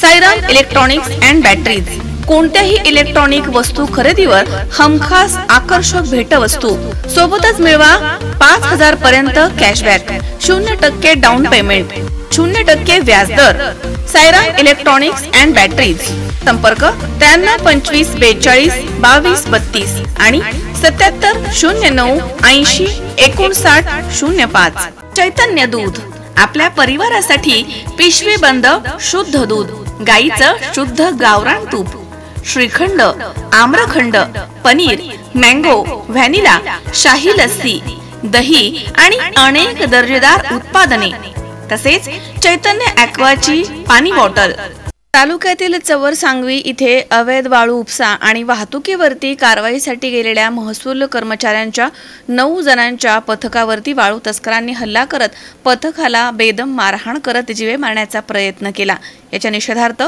Sairam electronics and batteries कोणत्याही electronic वस्तू खरेदीवर हमखास आकर्षक भेटवस्तू सोबतच मिळवा 5000 पर्यंत कॅशबॅक, 0% डाऊन पेमेंट, 0% व्याजदर। साईराम इलेक्ट्रॉनिक्स अँड बॅटरीज, संपर्क 93 25 42 22 32 आणि 77 09 80 59 05। चैतन्य दूध, आपल्या परिवारासाठी पिशवी बंद शुद्ध दूध, गाईचं शुद्ध गावरान तूप, श्रीखंड, आम्रखंड, पनीर, मँगो, व्हॅनिला, शाही लस्सी, दही आणि अनेक दर्जेदार उत्पादने, तसेच चैतन्य ॲक्वाची पाणी बॉटल। तालुक्यातील चवरसांगवी इथे अवैध वाळू उपसा आणि वाहतुकीवरती कारवाईसाठी गेलेल्या महसूल कर्मचाऱ्यांच्या 9 जणांच्या पथकावरती वाळू तस्करांनी हल्ला करत पथकाला बेदम मारहाण करत जीवे मारण्याचा प्रयत्न केला। याच्या निषेधार्थ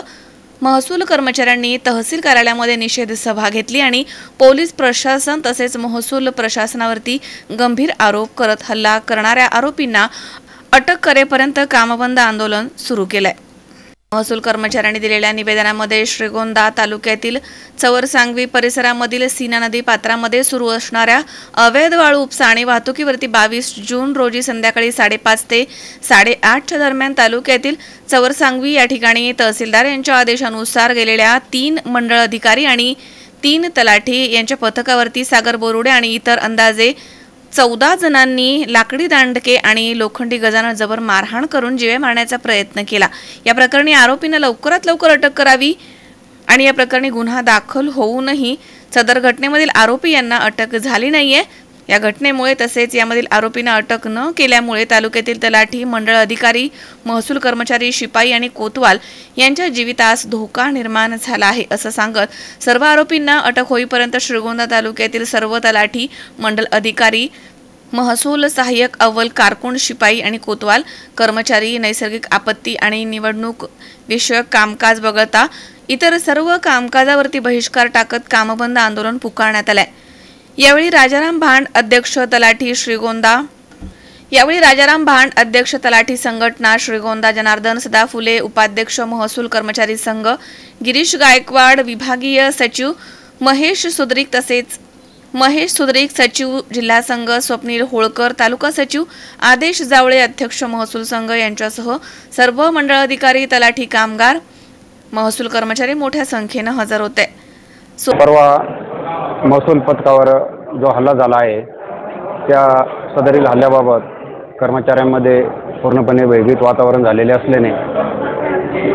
महसूल कर्मचाऱ्यांनी तहसील कार्यालयामध्ये निषेध सभा घेतली आणि पोलीस प्रशासन तसेच महसूल प्रशासनावरती गंभीर आरोप करत हल्ला करणाऱ्या आरोपींना अटक करेपर्यंत कामबंद आंदोलन सुरू केले। महसूल कर्मचाऱ्यांनी दिलेल्या निवेदनामध्ये श्रीगोंदा तालुक्यातील चवरसांगवी परिसरामधील सीना नदी पात्रामध्ये सुरू असणाऱ्या अवैध वाळू उपसा आणि वाहतुकीवरती 22 जून रोजी संध्याकाळी 5:30 ते 8:30 दरम्यान तालुक्यातील चवरसांगवी या ठिकाणी तहसीलदार यांच्या आदेशानुसार गेलेल्या 3 मंडळ अधिकारी आणि 3 तलाठी यांच्या पथकावरती सागर बोरुडे आणि इतर अंदाजे 14 जणांनी लाकडी दांडके आणि लोखंडी गजानं जबर मारहाण करून जीवे मारण्याचा प्रयत्न केला। या प्रकरणी आरोपींना लवकरात लवकर अटक करावी आणि या प्रकरणी गुन्हा दाखल होऊनही सदर घटनेमधील आरोपी यांना अटक झाली नाहीये। या घटनेमुळे तसेच यामधील आरोपींना अटक न केल्यामुळे तालुक्यातील तलाठी, मंडळ अधिकारी, महसूल कर्मचारी, शिपाई आणि कोतवाल यांच्या जीवितास धोका निर्माण झाला आहे असं सांगत सर्व आरोपींना अटक होईपर्यंत श्रीगोंदा तालुक्यातील सर्व तलाठी, मंडळ अधिकारी, महसूल सहाय्यक, अव्वल, कारकून, शिपाई आणि कोतवाल कर्मचारी नैसर्गिक आपत्ती आणि निवडणूक विषयक कामकाज वगळता इतर सर्व कामकाजावरती बहिष्कार टाकत कामबंद आंदोलन पुकारण्यात आले। यावेळी राजाराम भांड, अध्यक्ष तलाठी तलाठी संघटना श्रीगोंदा, जनार्दन सदाफुले, उपाध्यक्ष महसूल कर्मचारी संघ, गिरीश गायकवाड, विभागीय सचिव महेश सुद्रिक, सचिव जिल्हा संघ स्वप्नील होळकर, तालुका सचिव आदेश जावळे, अध्यक्ष महसूल संघ यांच्यासह सर्व मंडळ अधिकारी, तलाठी, कामगार, महसूल कर्मचारी मोठ्या संख्येने हजर होते। परवा महसूल पथकावर जो हल्ला झाला आहे त्या सदरील हल्ल्याबाबत कर्मचाऱ्यांमध्ये पूर्णपणे भयभीत वातावरण झालेले असल्याने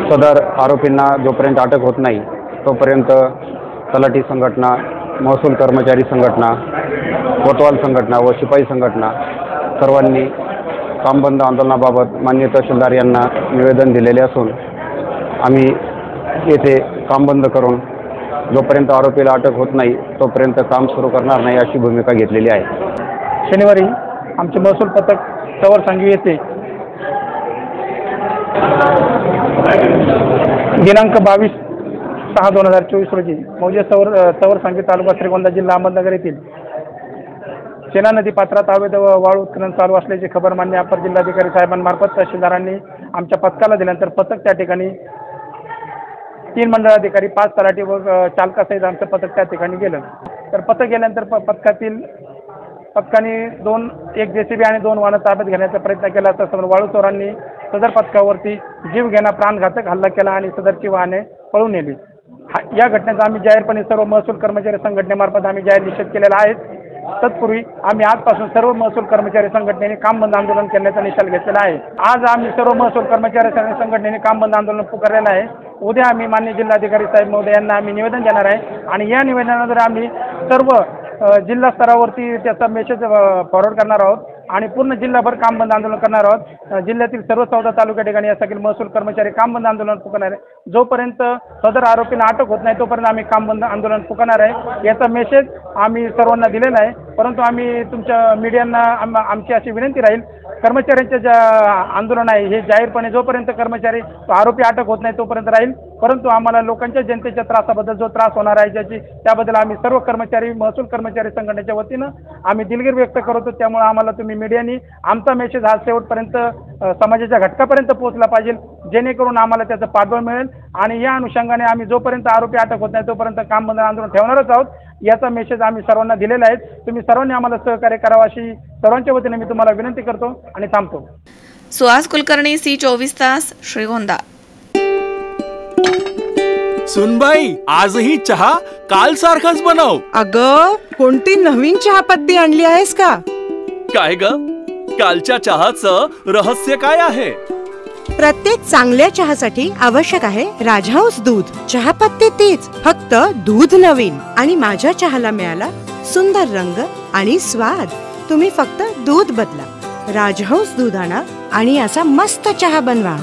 सदर आरोपींना जोपर्यंत अटक होत नाही तोपर्यंत तलाठी संघटना, महसूल कर्मचारी संघटना, कोतवाल संघटना व शिपाई संघटना सर्वांनी कामबंद आंदोलनाबाबत माननीय तहसीलदार यांना निवेदन दिलेले असून आम्ही येथे काम बंद करून जोपर्यंत आरोपीला अटक होत नाही तोपर्यंत काम सुरू करणार नाही अशी भूमिका घेतलेली आहे। शनिवारी आमचे महसूल पथक चवरसांगवी येथे दिनांक 22/6/2024 रोजी मौजे चवरसांगवी तालुका श्रीगोंदा जिल्हा अहमदनगर येथील सेना नदी पात्रात अवैध वाळू उत्खनन चालू असल्याची खबर मान्य अपर जिल्हाधिकारी साहेबांमार्फत तहसीलदारांनी आमच्या पथकाला दिल्यानंतर पथक त्या ठिकाणी 3 मंडळ अधिकारी, 5 तलाठी व चालकासहित आमचं पथक त्या ठिकाणी गेलं। तर पथक गेल्यानंतर पथकाने 1 JCB आणि 2 वाहनं ताब्यात घेण्याचा प्रयत्न केला तर वाळू चोरांनी सदर पथकावरती जीव घेणा प्राणघातक हल्ला केला आणि सदरची वाहने पळून नेली। या घटनेचा आम्ही जाहीरपणे सर्व महसूल कर्मचारी संघटनेमार्फत आम्ही जाहीर निषेध केलेला आहे। तत्पूर्वी आम्ही आजपासून सर्व महसूल कर्मचारी संघटनेने काम बंद आंदोलन करण्याचा निकाल घेतलेला आहे। आज आम्ही सर्व महसूल कर्मचारी संघटनेने काम बंद आंदोलन पुकारलेलं आहे। उद्या आम्ही माननीय जिल्हाधिकारी साहेब महोदय यांना आम्ही निवेदन देणार आहे आणि या निवेदनाद्वारे आम्ही सर्व जिल्हा स्तरावरती त्याचा मेसेज फॉरवर्ड करणार आहोत आणि पूर्ण जिल्हाभर काम बंद आंदोलन करणार आहोत। जिल्ह्यातील सर्व 14 तालुक्या ठिकाणी यासाठी महसूल कर्मचारी काम बंद आंदोलन पुकारणार आहे। जोपर्यंत सदर आरोपींना अटक होत नाही तोपर्यंत आम्ही काम बंद आंदोलन पुकारणार आहे। याचा मेसेज आम्ही सर्वांना दिलेला आहे। परंतु आम्ही तुमच्या मीडियांना आमची अशी विनंती राहील, कर्मचाऱ्यांचे ज्या आंदोलन आहे हे जाहीरपणे जोपर्यंत कर्मचारी आरोपी अटक होत नाही तोपर्यंत राहील, परंतु आम्हाला लोकांच्या जनतेच्या त्रासाबद्दल जो त्रास होणार आहे त्याबद्दल आम्ही सर्व कर्मचारी महसूल कर्मचारी संघटनेच्या वतीनं आम्ही दिलगिरी व्यक्त करतो. त्यामुळे आम्हाला तुम्ही मीडियानी आमचा मेसेज हा शेवटपर्यंत समाजाच्या घटकापर्यंत पोहोचला पाहिजे, जेणेकरून आम्हाला त्याचं पाठबळ मिळेल. आणि या अनुषंगाने आम्ही जोपर्यंत आरोपी अटक होत नाही तोपर्यंत काम बंद आंदोलन ठेवणारच आहोत. याचा मेसेज आम्ही सर्वांना दिलेला आहे. तुम्ही सर्वांनी आम्हाला सहकार्य करावं अशी सर्वांच्या वतीने मी तुम्हाला विनंती करतो आणि थांबतो. सुहास कुलकर्णी, C24 तास, श्रीगोंदा. सुनबाई, आजही चहा काल सारखाच बनव. अगं, कोणती नवीन चहापत्ती आणली आहेस का? काय ग, कालच्या चहाचं रहस्य काय आहे? प्रत्येक चांगल्या चहासाठी आवश्यक आहे राजहंस दूध. चहापत्ती तीच, फक्त दूध नवीन. आणि माझ्या चहाला मिळाला सुंदर रंग आणि स्वाद. तुम्ही फक्त दूध बदला, राजहंस दूध आणा आणि असा मस्त चहा बनवा.